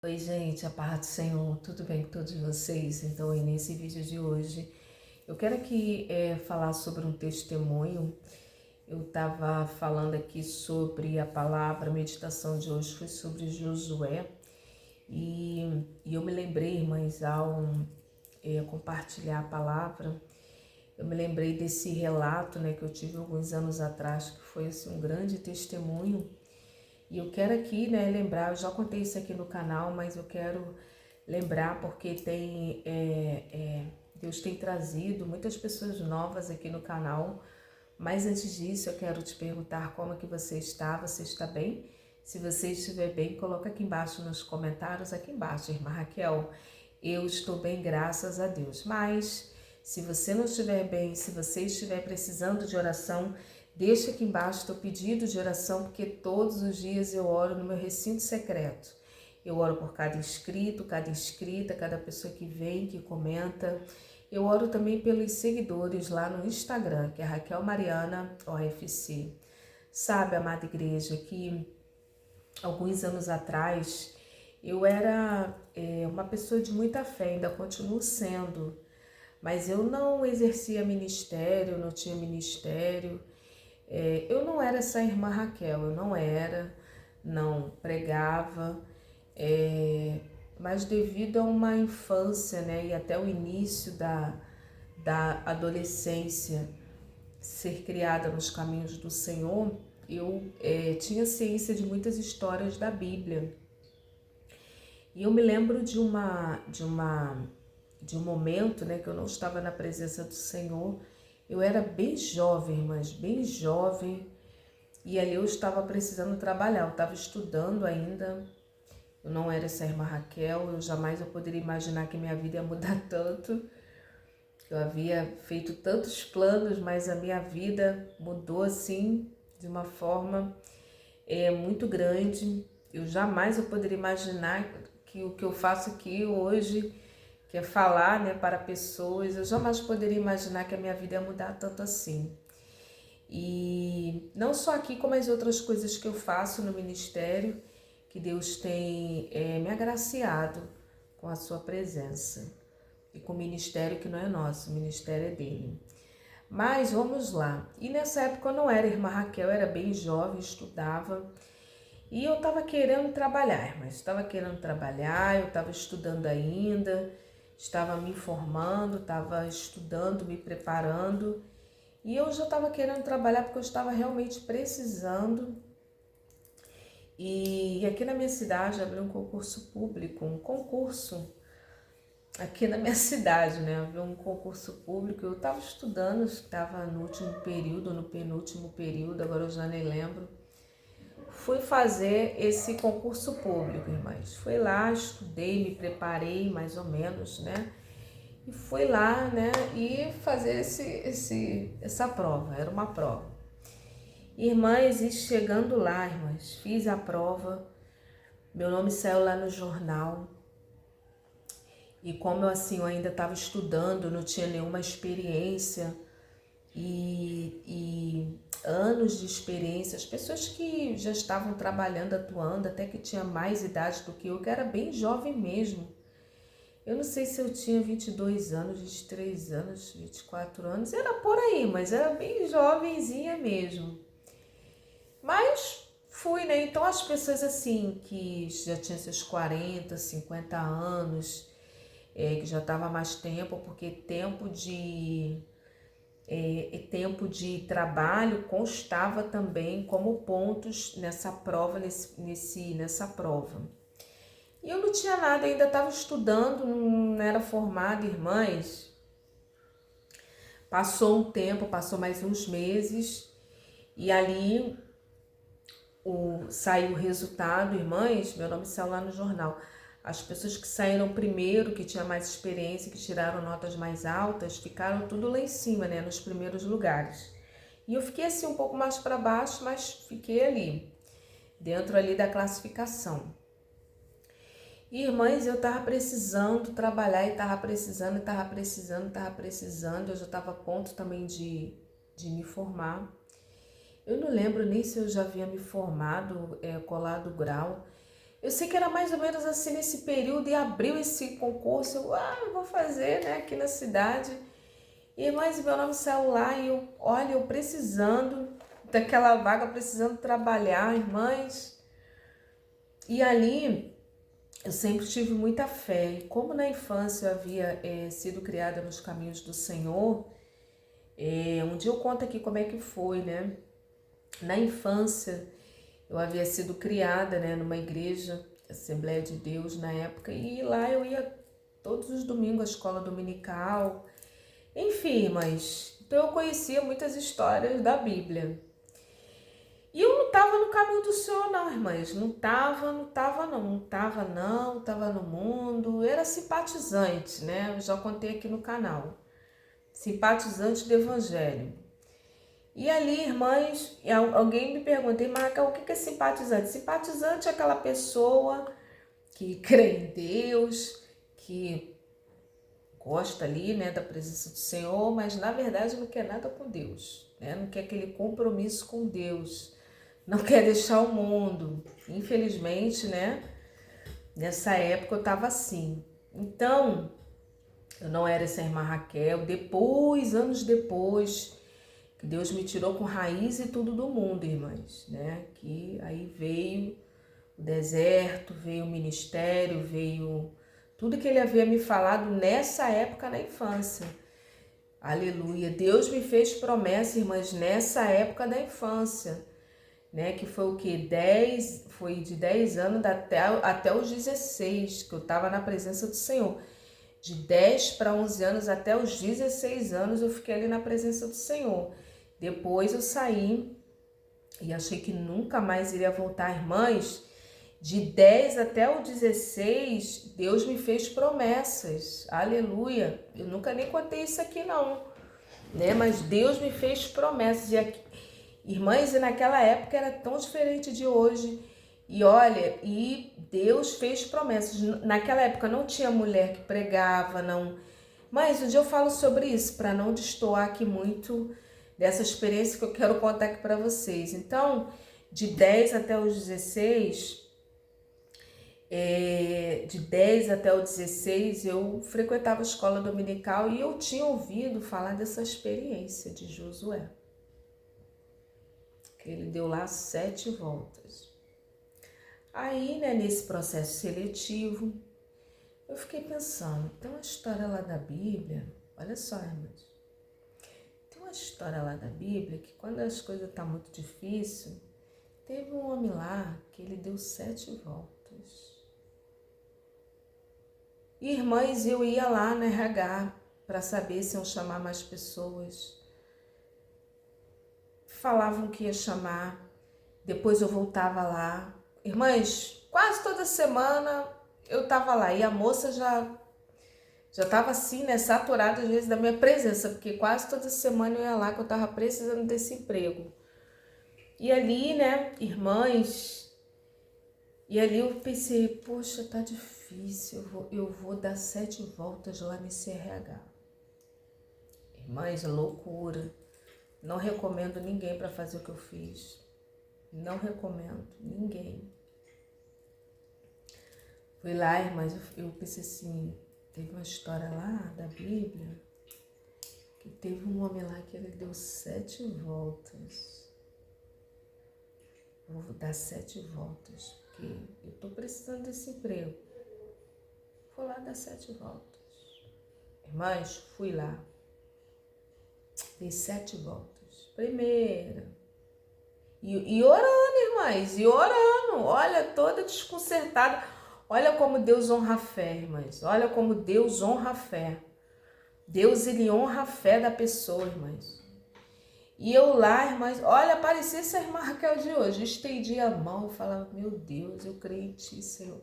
Oi, gente, a paz do Senhor, tudo bem com todos vocês? Então, aí, nesse vídeo de hoje, eu quero aqui falar sobre um testemunho. Eu estava falando aqui sobre a palavra, a meditação de hoje foi sobre Josué, e eu me lembrei, irmãs, ao compartilhar a palavra, eu me lembrei desse relato, né, que eu tive alguns anos atrás, que foi assim, um grande testemunho. E eu quero aqui, né, lembrar, eu já contei isso aqui no canal, mas eu quero lembrar porque Deus tem trazido muitas pessoas novas aqui no canal. Mas antes disso, eu quero te perguntar como é que você está. Você está bem? Se você estiver bem, coloca aqui embaixo nos comentários, aqui embaixo, irmã Raquel. Eu estou bem, graças a Deus. Mas se você não estiver bem, se você estiver precisando de oração, deixa aqui embaixo teu pedido de oração, porque todos os dias eu oro no meu recinto secreto. Eu oro por cada inscrito, cada inscrita, cada pessoa que vem, que comenta. Eu oro também pelos seguidores lá no Instagram, que é Raquel Mariana OFC. Sabe, amada igreja, que alguns anos atrás eu era uma pessoa de muita fé, ainda continuo sendo, mas eu não exercia ministério, não tinha ministério. Eu não era essa irmã Raquel, eu não era, não pregava, mas devido a uma infância, né, e até o início da adolescência, ser criada nos caminhos do Senhor, eu tinha ciência de muitas histórias da Bíblia. E eu me lembro de um momento, né, que eu não estava na presença do Senhor. Eu era bem jovem, mas bem jovem, e ali eu estava precisando trabalhar, eu estava estudando ainda. Eu não era essa irmã Raquel, eu poderia imaginar que minha vida ia mudar tanto. Eu havia feito tantos planos, mas a minha vida mudou assim, de uma forma muito grande. Eu poderia imaginar que o que eu faço aqui hoje, que é falar, né, para pessoas, eu jamais poderia imaginar que a minha vida ia mudar tanto assim. E não só aqui, como as outras coisas que eu faço no ministério, que Deus tem me agraciado com a sua presença. E com o ministério que não é nosso, o ministério é dele. Mas vamos lá. E nessa época eu não era irmã Raquel, eu era bem jovem, estudava. E eu estava querendo trabalhar, mas estava querendo trabalhar, eu estava estudando ainda, estava me informando, estava estudando, me preparando. E eu já estava querendo trabalhar porque eu estava realmente precisando. E aqui na minha cidade abriu um concurso público, um concurso aqui na minha cidade, né? Abriu um concurso público. Eu estava estudando, estava no último período, no penúltimo período, agora eu já nem lembro. Fui fazer esse concurso público, irmãs. Fui lá, estudei, me preparei mais ou menos, né? E fui lá, né? E fazer essa prova. Era uma prova. Irmãs, e chegando lá, irmãs, fiz a prova. Meu nome saiu lá no jornal. E como eu ainda estava estudando, não tinha nenhuma experiência e anos de experiência, as pessoas que já estavam trabalhando, atuando, até que tinha mais idade do que era bem jovem mesmo. Eu não sei se eu tinha 22 anos, 23 anos, 24 anos, era por aí, mas era bem jovenzinha mesmo. Mas fui, né? Então as pessoas assim, que já tinham seus 40, 50 anos, que já estava mais tempo, porque tempo de trabalho constava também como pontos nessa prova, nessa prova. E eu não tinha nada, ainda estava estudando, não era formada, irmãs. Passou um tempo, passou mais uns meses, e ali saiu o resultado, irmãs, meu nome saiu lá no jornal. As pessoas que saíram primeiro, que tinham mais experiência, que tiraram notas mais altas, ficaram tudo lá em cima, né, nos primeiros lugares. E eu fiquei assim um pouco mais para baixo, mas fiquei ali, dentro ali da classificação. E, irmãs, eu tava precisando trabalhar e tava precisando. Eu já tava a ponto também de me formar. Eu não lembro nem se eu já havia me formado, colado o grau. Eu sei que era mais ou menos assim nesse período e abriu esse concurso. Eu vou fazer, né, aqui na cidade. E mais meu nome saiu lá e eu precisando daquela vaga, precisando trabalhar, irmãs. E ali eu sempre tive muita fé. E como na infância eu havia sido criada nos caminhos do Senhor, um dia eu conto aqui como é que foi, né? Na infância eu havia sido criada, né, numa igreja, Assembleia de Deus na época, e lá eu ia todos os domingos à escola dominical. Enfim, mas então eu conhecia muitas histórias da Bíblia. E eu não estava no caminho do Senhor, não, irmãs. Não estava no mundo. Eu era simpatizante, né? Eu já contei aqui no canal. Simpatizante do Evangelho. E ali, irmãs, alguém me perguntou, Marca, o que é simpatizante? Simpatizante é aquela pessoa que crê em Deus, que gosta ali, né, da presença do Senhor, mas na verdade não quer nada com Deus, né? Não quer aquele compromisso com Deus, não quer deixar o mundo. Infelizmente, né, nessa época eu estava assim. Então, eu não era essa irmã Raquel. Depois, anos depois, que Deus me tirou com raiz e tudo do mundo, irmãs, né? Que aí veio o deserto, veio o ministério, veio tudo que ele havia me falado nessa época na infância. Aleluia. Deus me fez promessa, irmãs, nessa época da infância, né? Que foi o quê? Foi de 10 anos até os 16, que eu estava na presença do Senhor. De 10 para 11 anos até os 16 anos eu fiquei ali na presença do Senhor. Depois eu saí e achei que nunca mais iria voltar, irmãs. De 10 até o 16, Deus me fez promessas. Aleluia. Eu nunca nem contei isso aqui não, né? Mas Deus me fez promessas. Irmãs, e naquela época era tão diferente de hoje. E olha, e Deus fez promessas. Naquela época não tinha mulher que pregava, não. Mas um dia eu falo sobre isso, para não destoar aqui muito dessa experiência que eu quero contar aqui para vocês. Então, de 10 até os 16, de 10 até o 16, eu frequentava a escola dominical e eu tinha ouvido falar dessa experiência de Josué. Que ele deu lá 7 voltas. Aí, né, nesse processo seletivo, eu fiquei pensando, tem uma história lá da Bíblia, olha só, irmãos, tem uma história lá da Bíblia que quando as coisas estão muito difíceis, teve um homem lá que ele deu 7 voltas. Irmãs, eu ia lá na RH para saber se iam chamar mais pessoas. Falavam que ia chamar, depois eu voltava lá. Irmãs, quase toda semana eu estava lá e a moça já estava assim, né, saturada às vezes da minha presença, porque quase toda semana eu ia lá que eu estava precisando desse emprego. E ali, né, irmãs, e ali eu pensei, poxa, tá difícil, eu vou dar 7 voltas lá nesse RH. Irmãs, loucura. Não recomendo ninguém para fazer o que eu fiz. Não recomendo ninguém. Fui lá, irmãs, eu pensei assim, teve uma história lá da Bíblia, que teve um homem lá que ele deu 7 voltas. Vou dar 7 voltas, porque eu tô precisando desse emprego. Vou lá dar 7 voltas. Irmãs, fui lá. Dei 7 voltas. Primeira. E orando, irmãs, e orando. Olha, toda desconcertada. Olha como Deus honra a fé, irmãs. Olha como Deus honra a fé. Deus, ele honra a fé da pessoa, irmãs. E eu lá, irmãs, olha, parecia essa irmã Raquel de hoje. Eu estendi a mão e falava, meu Deus, eu creio em ti, Senhor.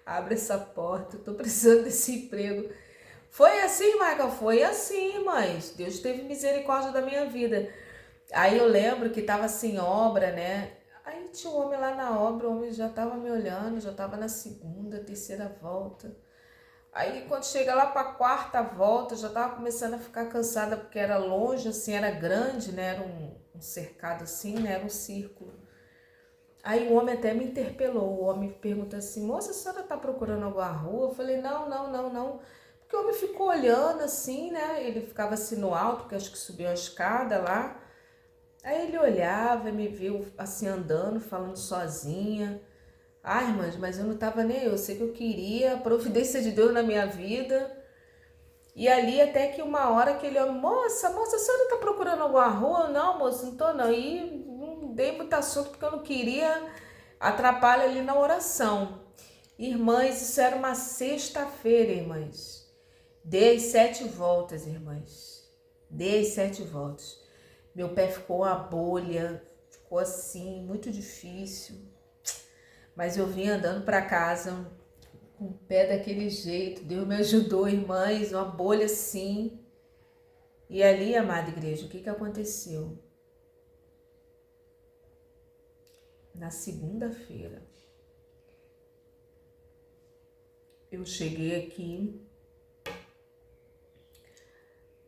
Abre essa porta, eu tô precisando desse emprego. Foi assim, Raquel? Foi assim, irmãs. Deus teve misericórdia da minha vida. Aí eu lembro que tava assim, obra, né? Aí tinha um homem lá na obra, o homem já tava me olhando, já tava na segunda, terceira volta. Aí quando chega lá para a 4ª volta, já tava começando a ficar cansada, porque era longe, assim, era grande, né? Era um cercado assim, né? Era um círculo. Aí o homem até me interpelou, o homem pergunta assim, moça, a senhora tá procurando alguma rua? Eu falei, não. Porque o homem ficou olhando assim, né? Ele ficava assim no alto, porque acho que subiu a escada lá. Aí ele olhava, me viu assim andando, falando sozinha. Ai, irmãs, mas eu não tava nem eu sei que eu queria a providência de Deus na minha vida. E ali até que uma hora que ele olhou, moça, a senhora tá procurando alguma rua? Não, moça, não tô não. E não dei muito assunto porque eu não queria atrapalhar ali na oração. Irmãs, isso era uma sexta-feira, irmãs. Dei 7 voltas, irmãs. Dei 7 voltas. Meu pé ficou uma bolha, ficou assim, muito difícil. Mas eu vim andando para casa com o pé daquele jeito. Deus me ajudou, irmãs, uma bolha assim. E ali, amada igreja, o que aconteceu? Na segunda-feira, eu cheguei aqui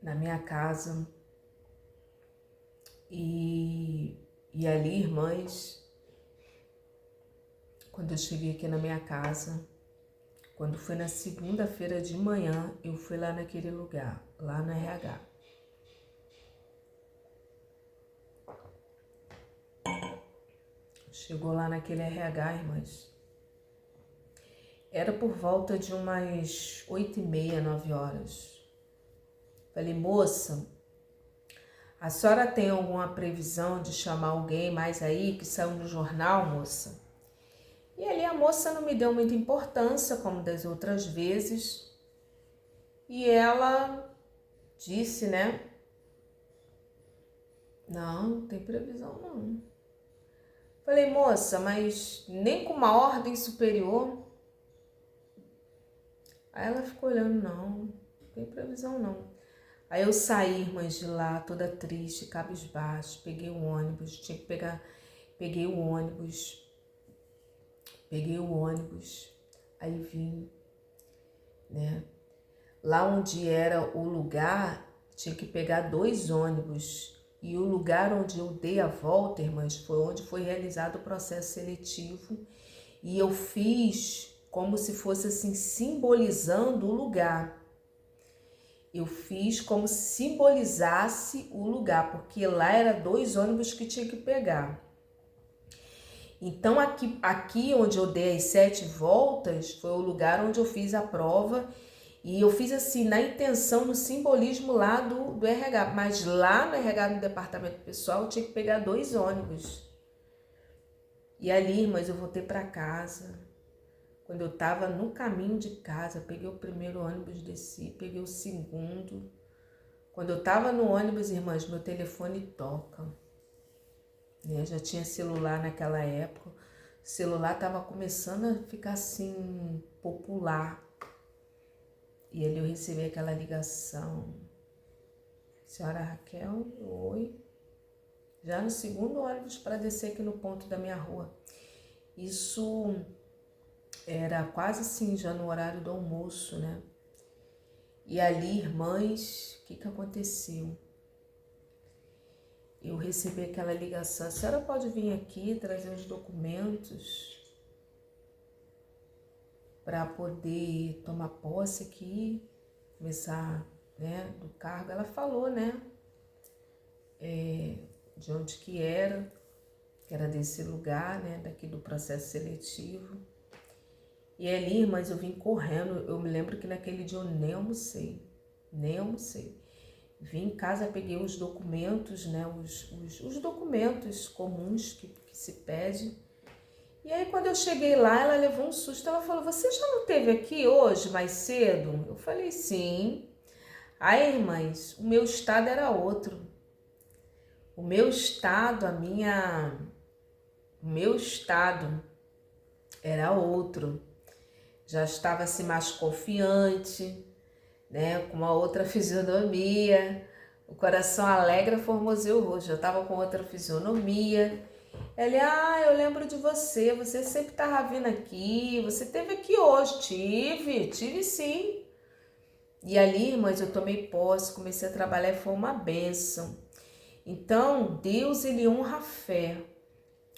na minha casa e ali, irmãs, quando eu cheguei aqui na minha casa, quando foi na segunda-feira de manhã, eu fui lá naquele lugar, lá no RH. Chegou lá naquele RH, irmãs. Era por volta de umas 8h30, 9h. Falei, moça, a senhora tem alguma previsão de chamar alguém mais aí que saiu no jornal, moça? E ali a moça não me deu muita importância, como das outras vezes. E ela disse, né? Não tem previsão não. Falei, moça, mas nem com uma ordem superior? Aí ela ficou olhando, não tem previsão não. Aí eu saí, irmãs, de lá, toda triste, cabisbaixo, peguei o ônibus, tinha que pegar, peguei o ônibus, aí vim, né? Lá onde era o lugar, tinha que pegar 2 ônibus. E o lugar onde eu dei a volta, irmãs, foi onde foi realizado o processo seletivo. E eu fiz como se fosse assim, simbolizando o lugar. Eu fiz como se simbolizasse o lugar, porque lá era 2 ônibus que tinha que pegar. Então aqui onde eu dei as 7 voltas, foi o lugar onde eu fiz a prova. E eu fiz assim, na intenção, no simbolismo lá do RH. Mas lá no RH, no departamento pessoal, eu tinha que pegar 2 ônibus. E ali, irmãs, eu voltei para casa. Quando eu estava no caminho de casa, peguei o primeiro ônibus, desci, peguei o segundo. Quando eu estava no ônibus, irmãs, meu telefone toca. Eu já tinha celular naquela época. O celular estava começando a ficar assim, popular. E ali eu recebi aquela ligação. Senhora Raquel, oi. Já no segundo ônibus para descer aqui no ponto da minha rua. Isso era quase assim, já no horário do almoço, né? E ali, irmãs, o que aconteceu? Eu recebi aquela ligação. A senhora pode vir aqui trazer os documentos para poder tomar posse aqui, começar, né, do cargo. Ela falou, né, de onde que era desse lugar, né, daqui do processo seletivo. E ali, irmãs, eu vim correndo. Eu me lembro que naquele dia eu nem almocei. Vim em casa, peguei os documentos, né, os documentos comuns que se pede. E aí, quando eu cheguei lá, ela levou um susto. Ela falou, você já não esteve aqui hoje, mais cedo? Eu falei, sim. Aí, irmãs, o meu estado era outro. O meu estado era outro. Já estava assim mais confiante, né, com uma outra fisionomia. O coração alegre formoseou o rosto. Já estava com outra fisionomia. Ela, eu lembro de você, você sempre estava vindo aqui, você esteve aqui hoje. Tive sim. E ali, irmãs, eu tomei posse, comecei a trabalhar e foi uma bênção. Então, Deus, ele honra a fé.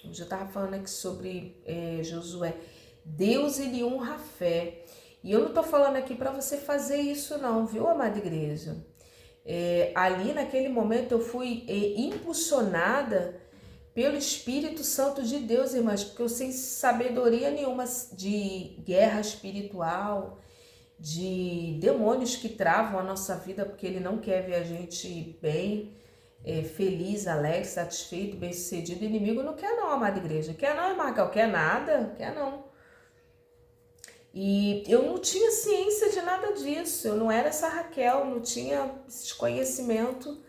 Hoje eu estava falando aqui sobre Josué. Deus, ele honra a fé. E eu não estou falando aqui para você fazer isso não, viu, amada igreja? Ali naquele momento eu fui impulsionada pelo Espírito Santo de Deus, irmãs, porque eu sem sabedoria nenhuma de guerra espiritual, de demônios que travam a nossa vida, porque ele não quer ver a gente bem, feliz, alegre, satisfeito, bem-sucedido. O inimigo não quer não, amada igreja. Quer não, Marcal? Quer nada? Quer não. E eu não tinha ciência de nada disso, eu não era essa Raquel, não tinha esse conhecimento,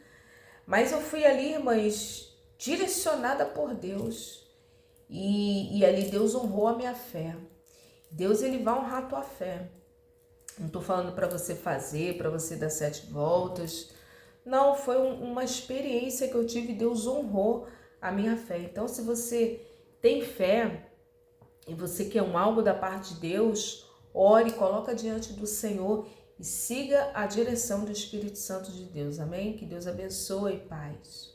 mas eu fui ali, irmãs, direcionada por Deus, e ali Deus honrou a minha fé. Deus, ele vai honrar a tua fé. Não estou falando para você fazer, para você dar 7 voltas, não, foi uma experiência que eu tive, Deus honrou a minha fé. Então, se você tem fé, e você quer algo da parte de Deus, ore, coloca diante do Senhor e siga a direção do Espírito Santo de Deus. Amém? Que Deus abençoe, paz.